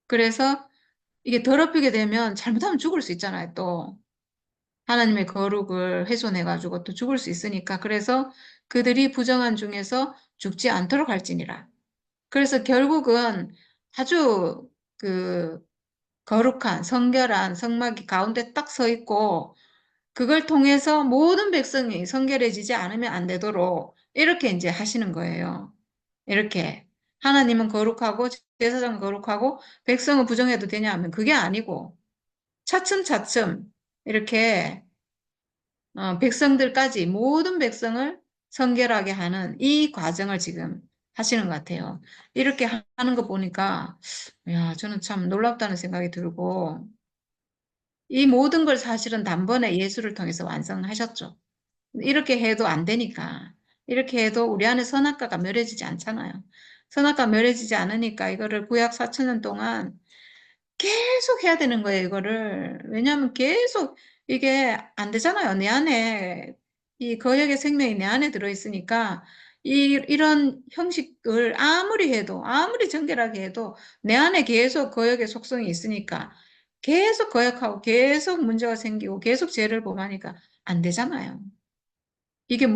그래서 이게 더럽히게 되면 잘못하면 죽을 수 있잖아요, 또. 하나님의 거룩을 훼손해가지고 또 죽을 수 있으니까. 그래서 그들이 부정한 중에서 죽지 않도록 할지니라. 그래서 결국은 아주 그 거룩한 성결한 성막이 가운데 딱 서 있고 그걸 통해서 모든 백성이 성결해지지 않으면 안 되도록 이렇게 이제 하시는 거예요. 이렇게 하나님은 거룩하고 제사장은 거룩하고 백성은 부정해도 되냐 하면 그게 아니고 차츰차츰 이렇게 백성들까지 모든 백성을 성결하게 하는 이 과정을 지금 하시는 것 같아요. 이렇게 하는 거 보니까 야, 저는 참 놀랍다는 생각이 들고 이 모든 걸 사실은 단번에 예수를 통해서 완성하셨죠. 이렇게 해도 안 되니까 이렇게 해도 우리 안에 선악과가 멸해지지 않잖아요. 선악과 멸해지지 않으니까 이거를 구약 4천년 동안 계속 해야 되는 거예요, 이거를. 왜냐하면 계속 이게 안 되잖아요. 내 안에, 이 거역의 생명이 내 안에 들어있으니까, 이런 형식을 아무리 해도, 아무리 정결하게 해도, 내 안에 계속 거역의 속성이 있으니까, 계속 거역하고, 계속 문제가 생기고, 계속 죄를 범하니까 안 되잖아요. 이게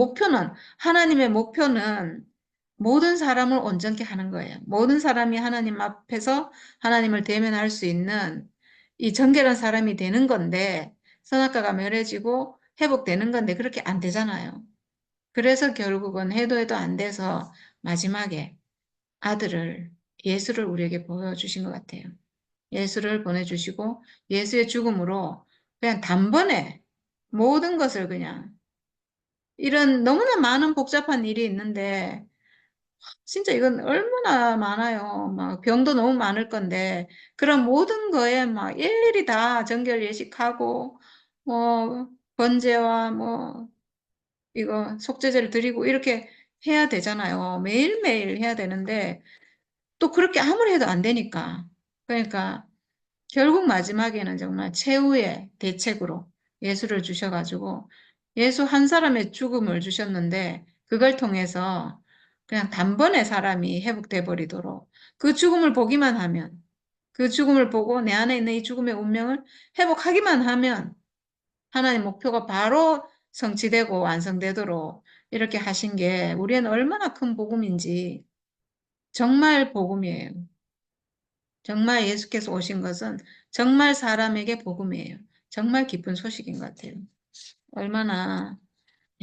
하나님의 목표는 모든 사람을 온전케 하는 거예요. 모든 사람이 하나님 앞에서 하나님을 대면할 수 있는 이 정결한 사람이 되는 건데, 선악과가 멸해지고 회복되는 건데, 그렇게 안 되잖아요. 그래서 결국은 해도 안 돼서 마지막에 아들을, 예수를 우리에게 보여주신 것 같아요. 예수를 보내주시고, 예수의 죽음으로 그냥 단번에 모든 것을 그냥 이런 너무나 많은 복잡한 일이 있는데 진짜 이건 얼마나 많아요. 막 병도 너무 많을 건데 그런 모든 거에 막 일일이 다 정결 예식하고 뭐 번제와 뭐 이거 속죄제를 드리고 이렇게 해야 되잖아요. 매일매일 해야 되는데 또 그렇게 아무리 해도 안 되니까. 그러니까 결국 마지막에는 정말 최후의 대책으로 예수를 주셔가지고 예수 한 사람의 죽음을 주셨는데 그걸 통해서 그냥 단번에 사람이 회복돼 버리도록 그 죽음을 보기만 하면 그 죽음을 보고 내 안에 있는 이 죽음의 운명을 회복하기만 하면 하나님 목표가 바로 성취되고 완성되도록 이렇게 하신 게 우리는 얼마나 큰 복음인지 정말 복음이에요. 정말 예수께서 오신 것은 정말 사람에게 복음이에요. 정말 기쁜 소식인 것 같아요. 얼마나,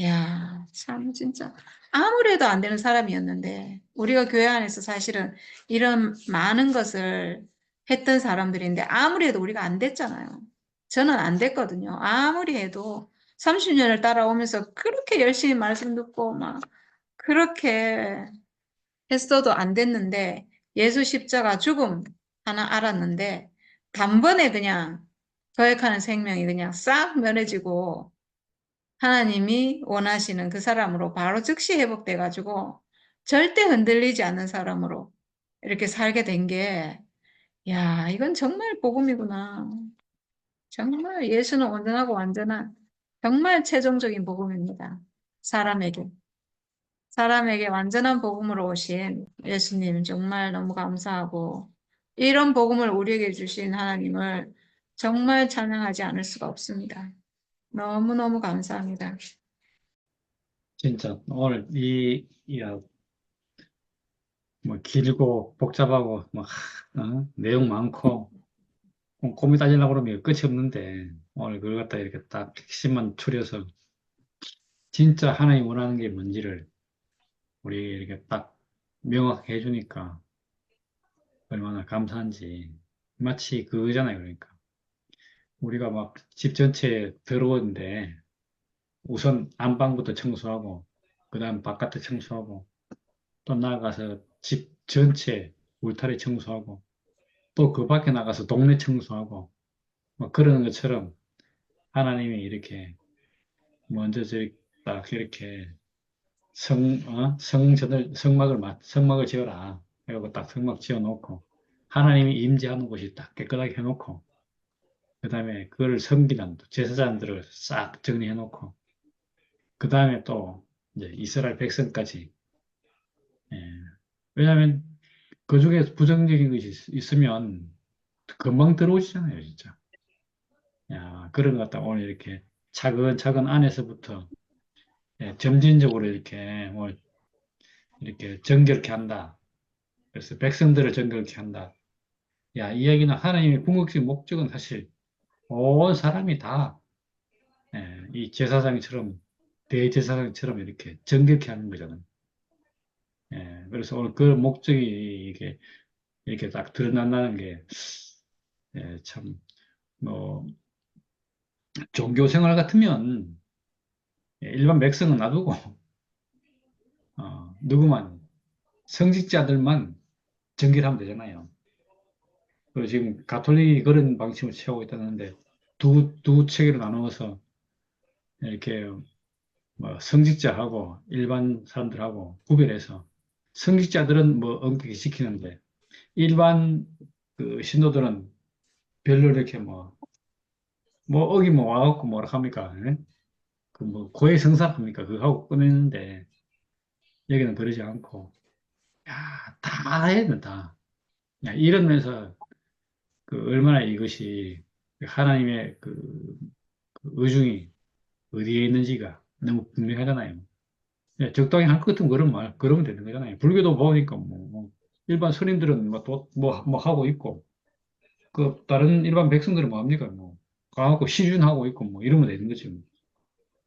야, 참, 진짜. 아무래도 안 되는 사람이었는데, 우리가 교회 안에서 사실은 이런 많은 것을 했던 사람들인데, 아무리 해도 우리가 안 됐잖아요. 저는 안 됐거든요. 아무리 해도 30년을 따라오면서 그렇게 열심히 말씀 듣고, 막, 그렇게 했어도 안 됐는데 예수 십자가 죽음 하나 알았는데 단번에 그냥 거역하는 생명이 그냥 싹 면해지고 하나님이 원하시는 그 사람으로 바로 즉시 회복돼 가지고 절대 흔들리지 않는 사람으로 이렇게 살게 된 게, 야, 이건 정말 복음이구나. 정말 예수는 온전하고 완전한 정말 최종적인 복음입니다. 사람에게. 사람에게 완전한 복음으로 오신 예수님 정말 너무 감사하고 이런 복음을 우리에게 주신 하나님을 정말 찬양하지 않을 수가 없습니다. 너무너무 감사합니다. 진짜 오늘 뭐 길고 복잡하고 뭐 내용 많고 꼼꼼히 따지려고 그러면 끝이 없는데 오늘 그걸 갖다 이렇게 딱 핵심만 추려서 진짜 하나님 원하는 게 뭔지를 우리 이렇게 딱 명확히 해주니까 얼마나 감사한지. 마치 그거잖아요. 그러니까 우리가 막 집 전체에 들어오는데 우선 안방부터 청소하고 그다음 바깥에 청소하고 또 나아가서 집 전체 울타리 청소하고 또 그 밖에 나가서 동네 청소하고 뭐 그러는 것처럼 하나님이 이렇게 먼저 저기 딱 이렇게 성막을 지어라. 그리고 딱 성막 지어놓고 하나님이 임재하는 곳이 딱 깨끗하게 해놓고 그 다음에 그걸 섬기는 제사장들을 싹 정리해놓고 그 다음에 또 이제 이스라엘 백성까지. 예. 왜냐하면 그 중에 부정적인 것이 있으면 금방 들어오시잖아요, 진짜. 야, 그런 것 같다. 오늘 이렇게 차근차근 안에서부터 점진적으로 이렇게 뭐 이렇게 정결케 한다. 그래서 백성들을 정결케 한다. 야, 이 얘기는 하나님의 궁극적인 목적은 사실 온 사람이 다 이 제사장처럼 대제사장처럼 이렇게 정결케 하는 거잖아요. 그래서 오늘 그 목적이 이렇게 딱 드러난다는 게 참, 뭐, 종교 생활 같으면 일반 백성은 놔두고 누구만 성직자들만 정결하면 되잖아요. 그리고 지금 가톨릭이 그런 방침을 취하고 있다는데 두 체계로 나누어서 이렇게 뭐 성직자하고 일반 사람들하고 구별해서 성직자들은 뭐 엄격히 지키는데 일반 그 신도들은 별로 이렇게 뭐 어기면 와갖고 뭐라 합니까? 그 뭐 고해성사합니까? 그거 하고 끝내는데 여기는 그러지 않고 야, 다 해야 된다. 야, 이런 면에서 그 얼마나 이것이 하나님의 그 의중이 어디에 있는지가 너무 분명하잖아요. 예, 적당히 할 것 같으면 그러면 되는 거잖아요. 불교도 보니까 일반 스님들은 뭐 하고 있고, 그 다른 일반 백성들은 뭐 합니까? 가갖고 시준하고 있고 이러면 되는 거지. 뭐.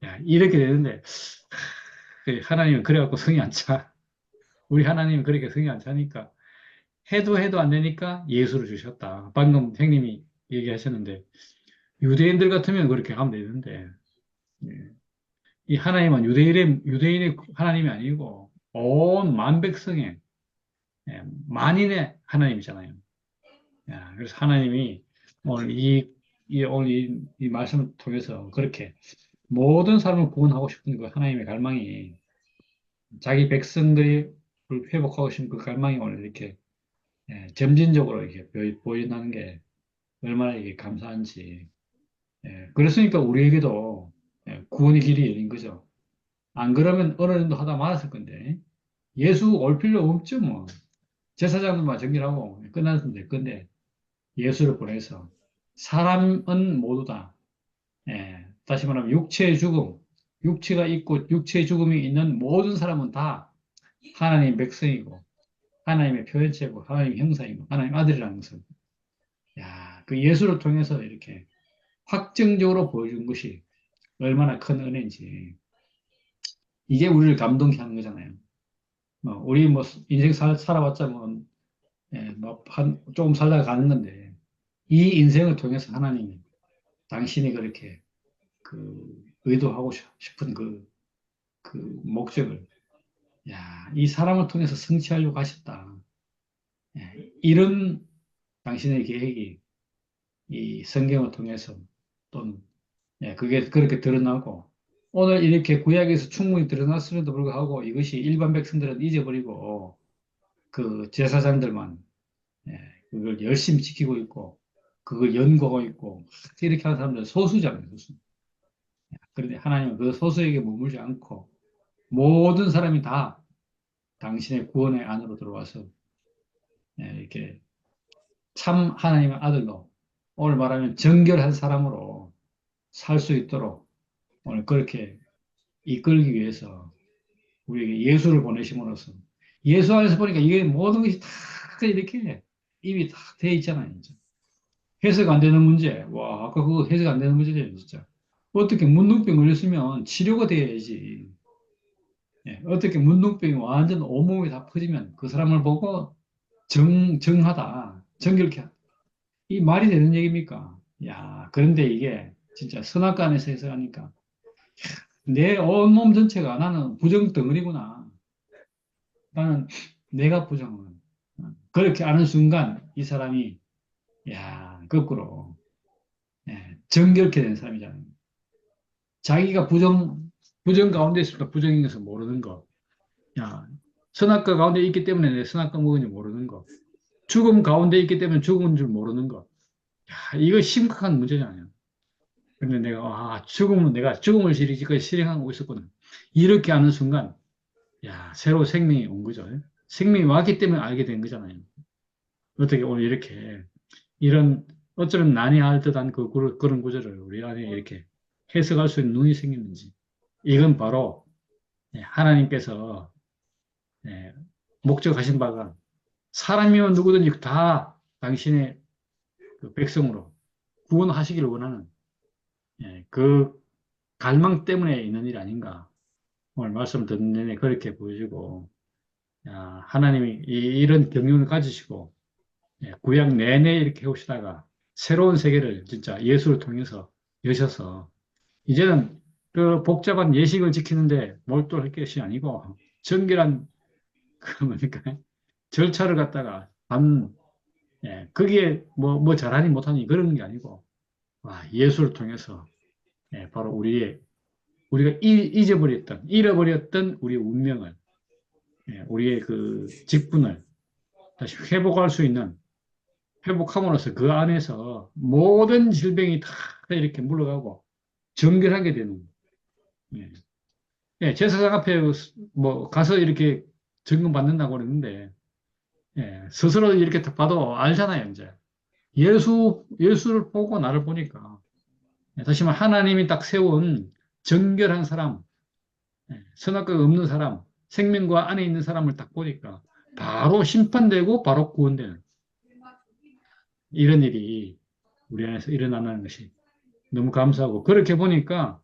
야, 이렇게 되는데, 하나님은 그래갖고 성이 안 차. 우리 하나님은 그렇게 성이 안 차니까, 해도 안 되니까 예수를 주셨다. 방금 형님이 얘기하셨는데, 유대인들 같으면 그렇게 하면 되는데, 예. 이 하나님은 유대인의 하나님이 아니고, 온 만백성의, 만인의 하나님이잖아요. 야, 그래서 하나님이 오늘 오늘 이 말씀을 통해서 그렇게 모든 사람을 구원하고 싶은 그 하나님의 갈망이 자기 백성들이 회복하고 싶은 그 갈망이 오늘 이렇게 점진적으로 이렇게 보인다는 게 얼마나 이게 감사한지. 그랬으니까 우리에게도 구원의 길이 열린 거죠. 안 그러면 어느 정도 하다 말았을 건데 예수 올 필요 없죠 뭐. 제사장들만 정결하고 끝났으면 될 건데 예수를 보내서 사람은 모두 다 다시 말하면 육체의 죽음, 육체가 있고 육체의 죽음이 있는 모든 사람은 다 하나님의 백성이고 하나님의 표현체고 하나님의 형상이고 하나님 아들이라는 것을 야, 그 예수를 통해서 이렇게 확정적으로 보여준 것이 얼마나 큰 은혜인지 이게 우리를 감동케 하는 거잖아요. 우리 인생 살아봤자 조금 살다가 가는 건데 이 인생을 통해서 하나님이 당신이 그렇게 의도하고 싶은 그 목적을 야, 이 사람을 통해서 성취하려고 하셨다. 이런 당신의 계획이 이 성경을 통해서 또는 그게 그렇게 드러나고 오늘 이렇게 구약에서 충분히 드러났음에도 불구하고 이것이 일반 백성들은 잊어버리고 그 제사장들만 예, 그걸 열심히 지키고 있고 그걸 연구하고 있고 이렇게 하는 사람들은 소수잖아요, 소수. 그런데 하나님은 그 소수에게 머물지 않고 모든 사람이 다 당신의 구원의 안으로 들어와서 이렇게 참 하나님의 아들로 오늘 말하면 정결한 사람으로 살 수 있도록 오늘 그렇게 이끌기 위해서 우리에게 예수를 보내심으로써 예수 안에서 보니까 이게 모든 것이 다 이렇게 입이 다 돼 있잖아요. 진짜. 해석 안 되는 문제. 와, 아까 그거 해석 안 되는 문제죠, 진짜. 어떻게 문둥병 걸렸으면 치료가 돼야지. 예, 어떻게 문둥병이 완전 온몸에 다 퍼지면 그 사람을 보고 정하다, 정결케 하다. 이 말이 되는 얘기입니까? 야, 그런데 이게 진짜 선악관에서 해석하니까 내 온몸 전체가 나는 부정 덩어리구나. 나는 내가 부정을. 그렇게 아는 순간 이 사람이 야, 거꾸로 정결케 된 사람이잖아요. 자기가 부정 가운데 있으니까 부정인 것을 모르는 거. 야, 선악과 가운데 있기 때문에 내 선악과 먹은지 모르는 거. 죽음 가운데 있기 때문에 죽은 줄 모르는 거. 야, 이거 심각한 문제잖아요. 근데 내가, 내가 죽음을 지금까지 실행하고 있었구나. 이렇게 하는 순간, 야, 새로 생명이 온 거죠. 생명이 왔기 때문에 알게 된 거잖아요. 어떻게 오늘 이렇게, 이런, 어쩌면 난이 할 듯한 그런 구절을 우리 안에 이렇게 해석할 수 있는 눈이 생겼는지. 이건 바로 하나님께서 예, 목적하신 바가 사람이면 누구든지 다 당신의 그 백성으로 구원하시기를 원하는 그 갈망 때문에 있는 일 아닌가. 오늘 말씀 듣는 내내 그렇게 보여지고, 야, 하나님이 이런 경륜을 가지시고, 구약 내내 이렇게 해오시다가 새로운 세계를 진짜 예수를 통해서 여셔서, 이제는 그 복잡한 예식을 지키는데 몰두할 것이 아니고, 정결한, 그 뭡니까, 절차를 갖다가 거기에 뭐 잘하니 못하니 그런 게 아니고, 와, 예수를 통해서, 바로 우리가 잃어버렸던 우리의 운명을, 우리의 그 직분을 다시 회복할 수 있는, 회복함으로써 그 안에서 모든 질병이 다 이렇게 물러가고 정결하게 되는, 예. 제사장 앞에 뭐 가서 이렇게 점검 받는다고 그러는데, 스스로 이렇게 딱 봐도 알잖아요, 이제. 예수를 보고 나를 보니까, 다시 말해 하나님이 딱 세운 정결한 사람, 선악과가 없는 사람, 생명과 안에 있는 사람을 딱 보니까 바로 심판되고 바로 구원되는 이런 일이 우리 안에서 일어나는 것이 너무 감사하고 그렇게 보니까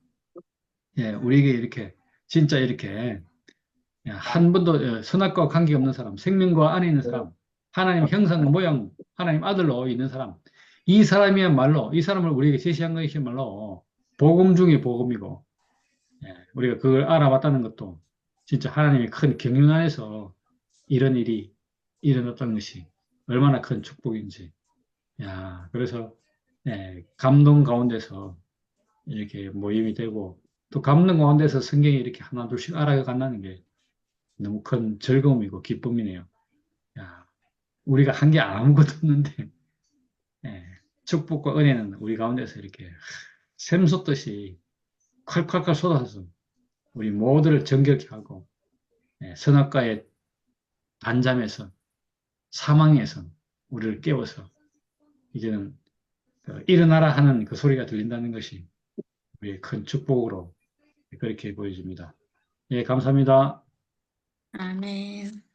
우리에게 이렇게 진짜 이렇게 한 번도 선악과와 관계없는 사람, 생명과 안에 있는 사람, 하나님 형상 모양, 하나님 아들로 있는 사람, 이 사람이야말로 이 사람을 우리에게 제시한 것이야말로 복음 중에 복음이고 우리가 그걸 알아봤다는 것도 진짜 하나님의 큰 경륜 안에서 이런 일이 일어났다는 것이 얼마나 큰 축복인지. 야, 그래서 감동 가운데서 이렇게 모임이 되고 또 감동 가운데서 성경이 이렇게 하나 둘씩 알아간다는 게 너무 큰 즐거움이고 기쁨이네요. 야, 우리가 한 게 아무것도 없는데 예, 축복과 은혜는 우리 가운데서 이렇게 샘솟듯이 콸콸콸 쏟아져서 우리 모두를 정결케 하고 선악과의 단잠에서 사망에서 우리를 깨워서 이제는 그 일어나라 하는 그 소리가 들린다는 것이 우리의 큰 축복으로 그렇게 보여집니다. 예, 감사합니다. 아멘.